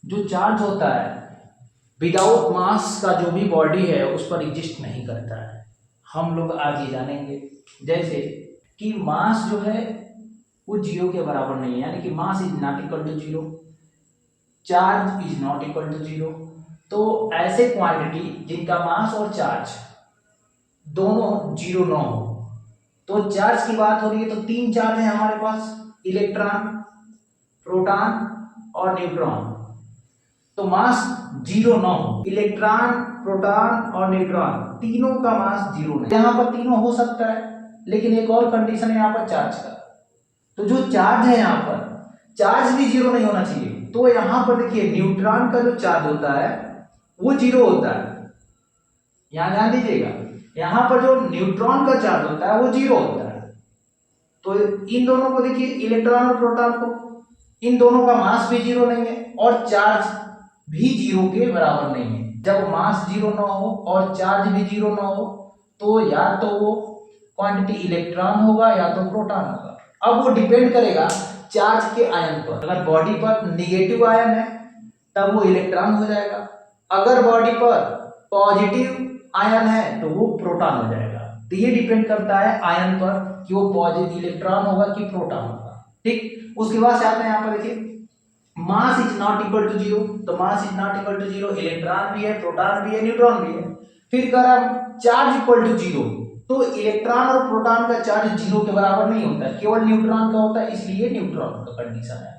जो चार्ज होता है विदाउट मास का जो भी बॉडी है उस पर एग्जिस्ट नहीं करता है। हम लोग आज ये जानेंगे जैसे कि मास जो है वो जीरो के बराबर नहीं है, यानी कि mass is not equal to zero, charge is not equal to zero. तो ऐसे क्वांटिटी जिनका मास और चार्ज दोनों जीरो ना हो, तो चार्ज की बात हो रही है तो तीन चार्ज है हमारे पास, इलेक्ट्रॉन, प्रोटॉन और न्यूट्रॉन। तो मास जीरो ना हो, इलेक्ट्रॉन, प्रोटॉन और न्यूट्रॉन तीनों का मास जीरो नहीं। यहाँ पर तीनों हो सकता है, लेकिन एक और कंडीशन है यहाँ पर चार्ज का। तो जो चार्ज है यहाँ पर, चार्ज भी जीरो नहीं होना चाहिए। तो यहाँ पर देखिए न्यूट्रॉन का जो चार्ज होता है वो जीरो होता है, यहाँ ध्यान दीजिएगा। यहाँ पर जो न्यूट्रॉन का चार्ज होता है वो जीरो होता है। तो इन दोनों को देखिए, इलेक्ट्रॉन और प्रोटॉन को, इन दोनों का मास भी जीरो नहीं है और चार्ज भी जीरो के बराबर नहीं है। जब मास जीरो ना हो और चार्ज भी जीरो ना हो तो या तो वो क्वांटिटी इलेक्ट्रॉन होगा या तो प्रोटॉन होगा। अब वो डिपेंड करेगा चार्ज के आयन पर। अगर बॉडी पर निगेटिव आयन है तब वो इलेक्ट्रॉन हो जाएगा, अगर बॉडी पर पॉजिटिव आयन है तो वो प्रोटॉन हो जाएगा। तो ये डिपेंड करता है आयन पर कि वो पॉजिटिव इलेक्ट्रॉन होगा कि प्रोटॉन होगा। ठीक, उसके बाद से आते हैं यहाँ पर देखिए mass is not equal to zero. तो mass is not equal to zero, electron भी है, प्रोटॉन भी है, न्यूट्रॉन भी है। फिर कह रहा चार्ज इक्वल टू जीरो, तो इलेक्ट्रॉन और प्रोटॉन का चार्ज जीरो के बराबर नहीं होता है, केवल न्यूट्रॉन का होता है, इसलिए न्यूट्रॉन का कंडीशन है।